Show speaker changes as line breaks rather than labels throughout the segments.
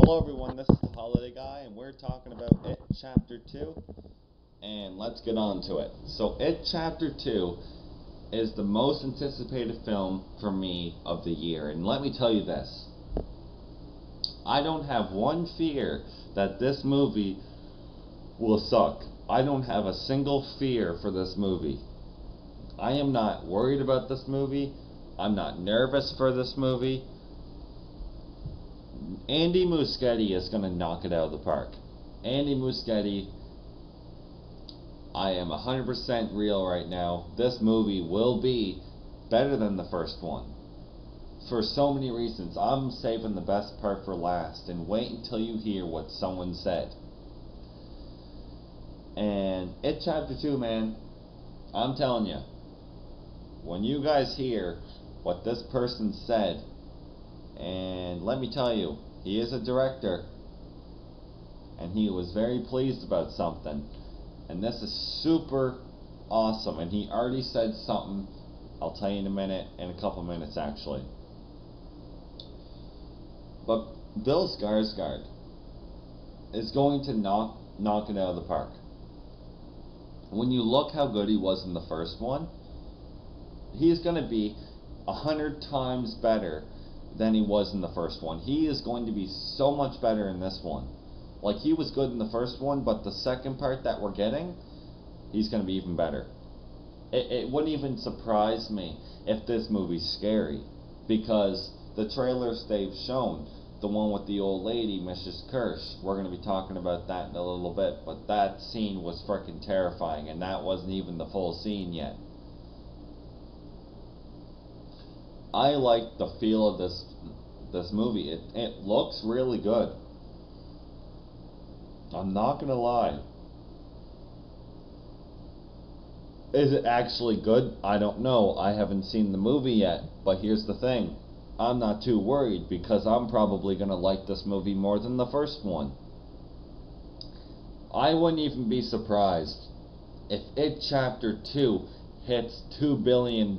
Hello everyone, this is the Holiday Guy, and we're talking about It Chapter 2, and let's get on to it. So It Chapter 2 is the most anticipated film for me of the year, and let me tell you this. I don't have one fear that this movie will suck. I don't have a single fear for this movie. I am not worried about this movie. I'm not nervous for this movie. Andy Muschietti is going to knock it out of the park. Andy Muschietti, I am 100% real right now. This movie will be better than the first one. For so many reasons. I'm saving the best part for last and wait until you hear what someone said. And It Chapter 2, man, I'm telling you, when you guys hear what this person said, and let me tell you, he is a director, and he was very pleased about something, and this is super awesome, and he already said something. I'll tell you in a minute, in a couple minutes actually. But Bill Skarsgård is going to knock it out of the park. When you look how good he was in the first one, he's going to be 100 times better than he was in the first one. He is going to be so much better in this one. Like, he was good in the first one, but the second part that we're getting, he's going to be even better. It wouldn't even surprise me if this movie's scary, because the trailers they've shown, the one with the old lady, Mrs. Kirsch, we're going to be talking about that in a little bit, but that scene was freaking terrifying, and that wasn't even the full scene yet. I like the feel of this movie. It looks really good. I'm not gonna lie. Is it actually good? I don't know. I haven't seen the movie yet. But here's the thing. I'm not too worried, because I'm probably gonna like this movie more than the first one. I wouldn't even be surprised if It Chapter 2 hits $2 billion.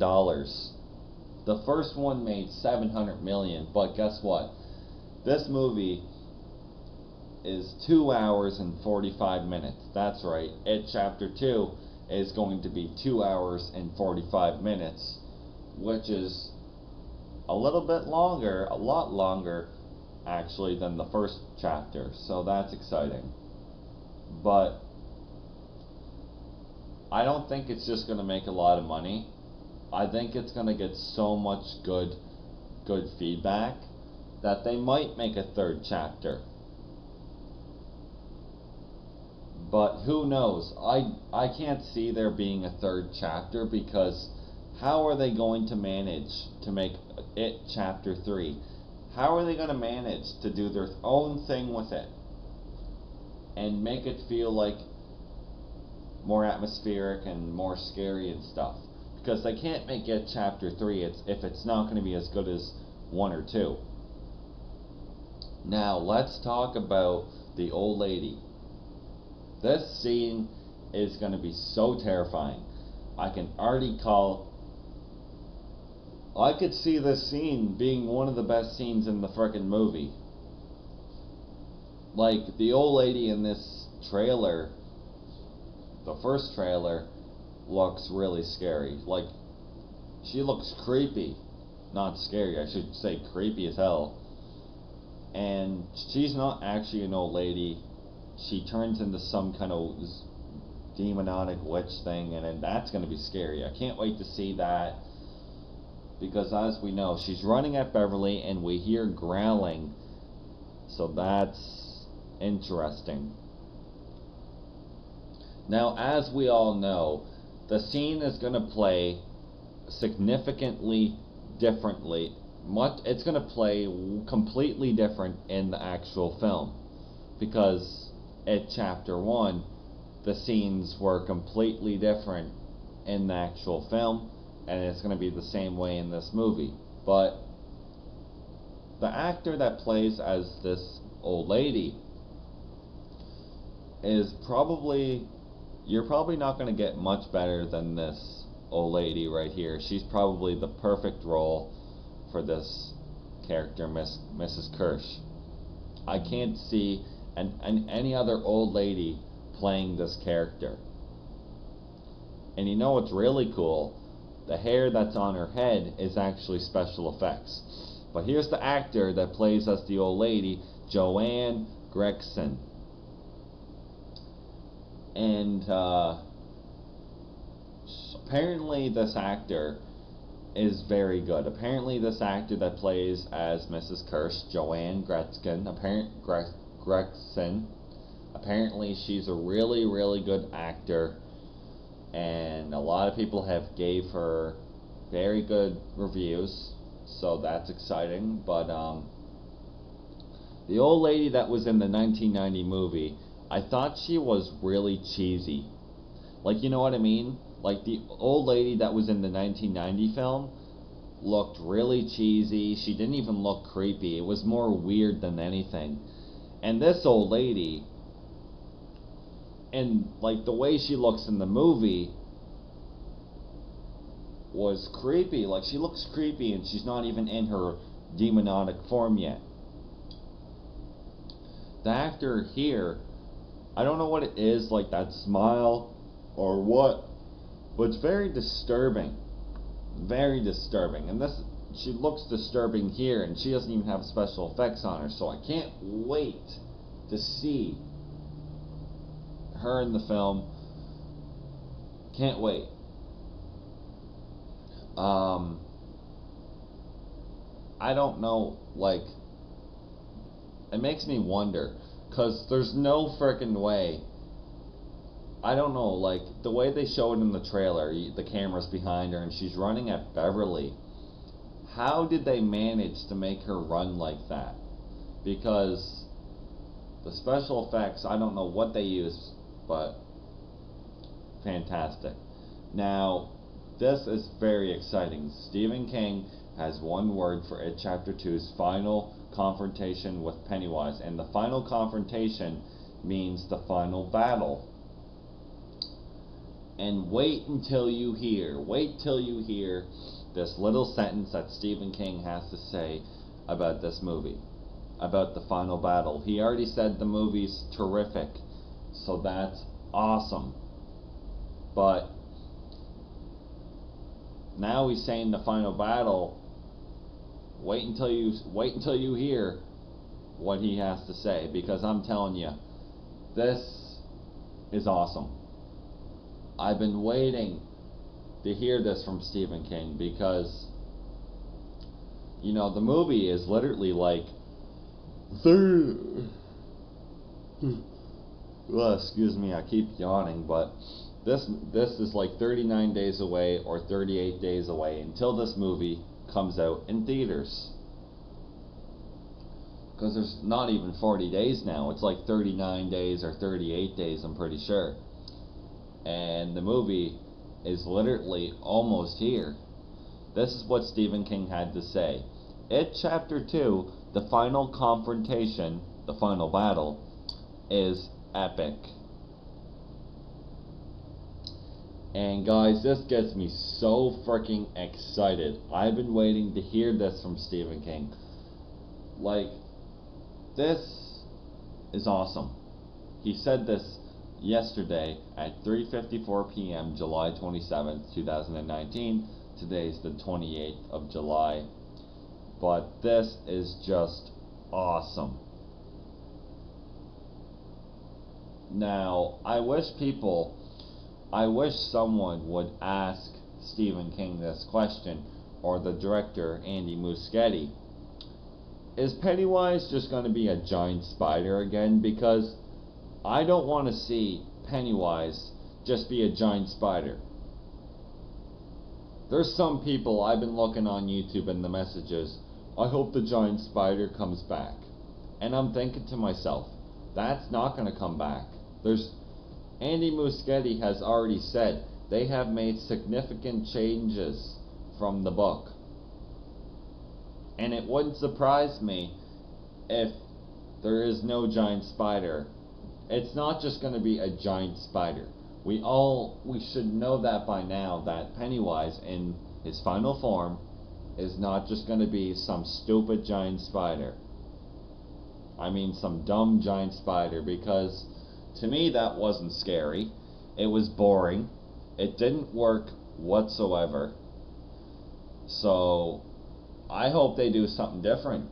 The first one made $700 million, but guess what? This movie is 2 hours and 45 minutes. That's right. It Chapter 2 is going to be 2 hours and 45 minutes, which is a little bit longer, a lot longer, actually, than the first chapter. So that's exciting. But I don't think it's just going to make a lot of money. I think it's going to get so much good feedback that they might make a third chapter. But who knows? I can't see there being a third chapter, because how are they going to manage to make It Chapter 3? How are they going to manage to do their own thing with it and make it feel like more atmospheric and more scary and stuff? Because they can't make It Chapter 3 if it's not going to be as good as 1 or 2. Now, let's talk about the old lady. This scene is going to be so terrifying. I could see this scene being one of the best scenes in the frickin' movie. Like, the old lady in this trailer, the first trailer, looks really scary. Like, she looks creepy, not scary. I should say creepy as hell. And she's not actually an old lady. She turns into some kind of demonic witch thing, and then that's going to be scary. I can't wait to see that, because as we know, she's running at Beverly and we hear growling, so that's interesting. Now, as we all know, the scene is going to play significantly differently. It's going to play completely different in the actual film, because at Chapter 1, the scenes were completely different in the actual film, and it's going to be the same way in this movie. But the actor that plays as this old lady is you're probably not going to get much better than this old lady right here. She's probably the perfect role for this character, Mrs. Kirsch. I can't see any other old lady playing this character. And you know what's really cool? The hair that's on her head is actually special effects. But here's the actor that plays as the old lady, Joanne Gregson. And apparently this actor is very good. Apparently this actor that plays as Mrs. Kirsch, Joanne Gregson, apparently she's a really, really good actor. And a lot of people have gave her very good reviews, so that's exciting. But the old lady that was in the 1990 movie, I thought she was really cheesy. Like, you know what I mean? Like, the old lady that was in the 1990 film looked really cheesy. She didn't even look creepy. It was more weird than anything. And this old lady, and like the way she looks in the movie, was creepy. Like, she looks creepy and she's not even in her demonic form yet. The actor here, I don't know what it is, like that smile or what, but it's very disturbing. Very disturbing. And this, she looks disturbing here, and she doesn't even have special effects on her, so I can't wait to see her in the film. Can't wait. I don't know, like, it makes me wonder, because there's no freaking way. I don't know, like, the way they show it in the trailer, the camera's behind her and she's running at Beverly. How did they manage to make her run like that? Because the special effects, I don't know what they use, but fantastic. Now, this is very exciting. Stephen King has one word for It Chapter 2's final confrontation with Pennywise, and the final confrontation means the final battle. And wait till you hear this little sentence that Stephen King has to say about this movie, about the final battle. He already said the movie's terrific, so that's awesome. But now he's saying the final battle. Wait until you hear what he has to say, because I'm telling you, this is awesome. I've been waiting to hear this from Stephen King, because, you know, the movie is literally like well, excuse me, I keep yawning, but this is like 39 days away or 38 days away until this movie comes out in theaters. Because there's not even 40 days now. It's like 39 days or 38 days, I'm pretty sure. And the movie is literally almost here. This is what Stephen King had to say. It Chapter 2, the final confrontation, the final battle, is epic. And guys, this gets me so freaking excited. I've been waiting to hear this from Stephen King. Like, this is awesome. He said this yesterday at 3:54 p.m. July 27th, 2019. Today's the 28th of July. But this is just awesome. Now, I wish someone would ask Stephen King this question, or the director, Andy Muschietti. Is Pennywise just going to be a giant spider again? Because I don't want to see Pennywise just be a giant spider. There's some people, I've been looking on YouTube in the messages, I hope the giant spider comes back. And I'm thinking to myself, that's not going to come back. Andy Muschietti has already said they have made significant changes from the book. And it wouldn't surprise me if there is no giant spider. It's not just going to be a giant spider. We should know that by now, that Pennywise in his final form is not just going to be some stupid giant spider. I mean some dumb giant spider, because to me that wasn't scary. It was boring. It didn't work whatsoever. So I hope they do something different,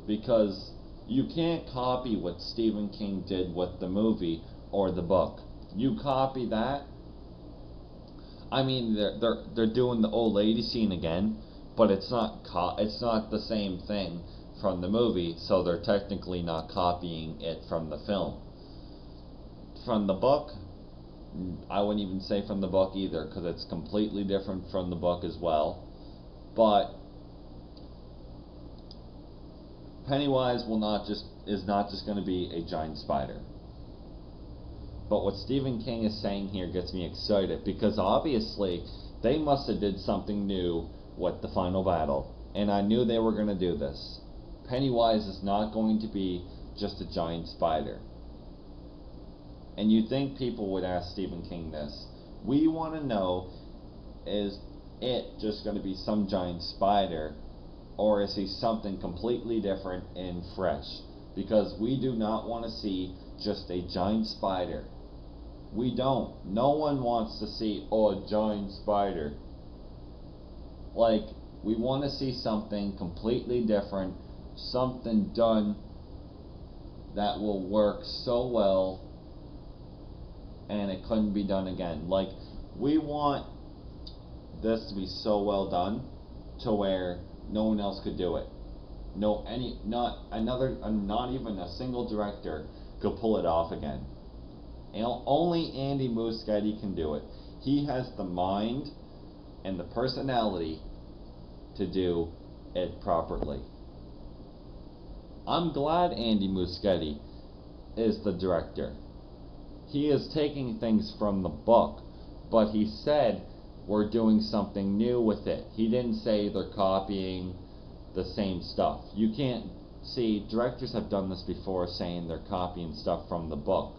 because you can't copy what Stephen King did with the movie or the book. You copy that, I mean they're doing the old lady scene again, but it's not the same thing from the movie, so they're technically not copying it from the film. From the book, I wouldn't even say from the book either, because it's completely different from the book as well. But Pennywise is not just going to be a giant spider. But what Stephen King is saying here gets me excited, because obviously they must have did something new with the final battle, and I knew they were going to do this. Pennywise is not going to be just a giant spider. And you'd think people would ask Stephen King this. We want to know, is it just going to be some giant spider, or is he something completely different and fresh? Because we do not want to see just a giant spider. We don't. No one wants to see, oh, a giant spider. Like, we want to see something completely different, something done that will work so well and it couldn't be done again. Like, we want this to be so well done to where no one else could do it. Not even a single director could pull it off again. And only Andy Muschietti can do it. He has the mind and the personality to do it properly. I'm glad Andy Muschietti is the director. He is taking things from the book, but he said we're doing something new with it. He didn't say they're copying the same stuff. You can't see, directors have done this before, saying they're copying stuff from the book.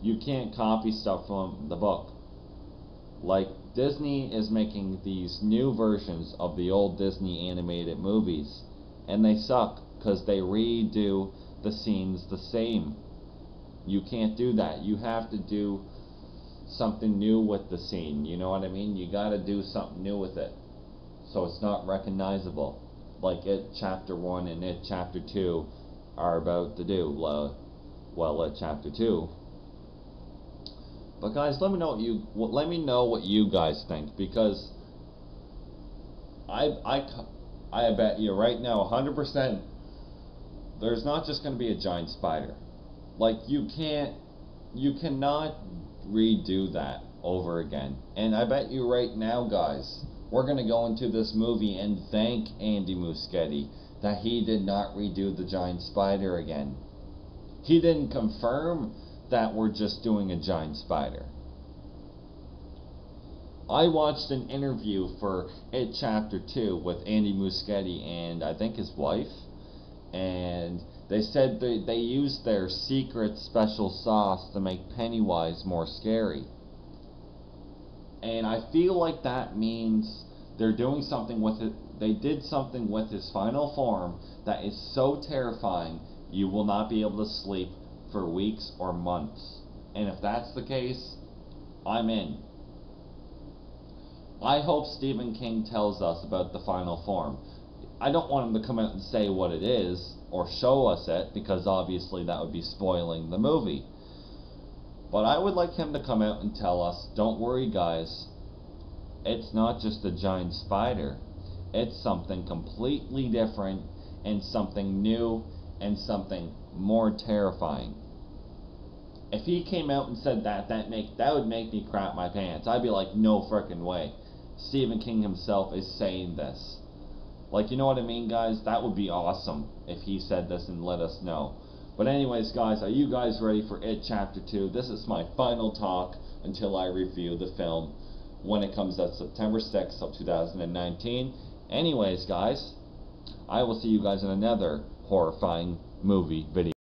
You can't copy stuff from the book. Like, Disney is making these new versions of the old Disney animated movies, and they suck because they redo the scenes the same. You can't do that. You have to do something new with the scene. You know what I mean? You gotta do something new with it, so it's not recognizable. Like It Chapter 1 and It Chapter 2 are about to do. Well, It Chapter 2. But guys, let me know what you guys think, because I bet you right now 100% there's not just going to be a giant spider. Like, you cannot redo that over again. And I bet you right now, guys, we're going to go into this movie and thank Andy Muschietti that he did not redo the giant spider again. He didn't confirm that we're just doing a giant spider. I watched an interview for It Chapter 2 with Andy Muschietti and I think his wife, and they said they used their secret special sauce to make Pennywise more scary. And I feel like that means they're doing something with it. They did something with his final form that is so terrifying you will not be able to sleep for weeks or months. And if that's the case, I'm in. I hope Stephen King tells us about the final form. I don't want him to come out and say what it is or show us it, because obviously that would be spoiling the movie. But I would like him to come out and tell us, don't worry guys, it's not just a giant spider. It's something completely different and something new and something more terrifying. If he came out and said that would make me crap my pants. I'd be like, no frickin' way. Stephen King himself is saying this. Like, you know what I mean, guys? That would be awesome if he said this and let us know. But anyways, guys, are you guys ready for It Chapter 2? This is my final talk until I review the film when it comes out September 6th of 2019. Anyways, guys, I will see you guys in another horrifying movie video.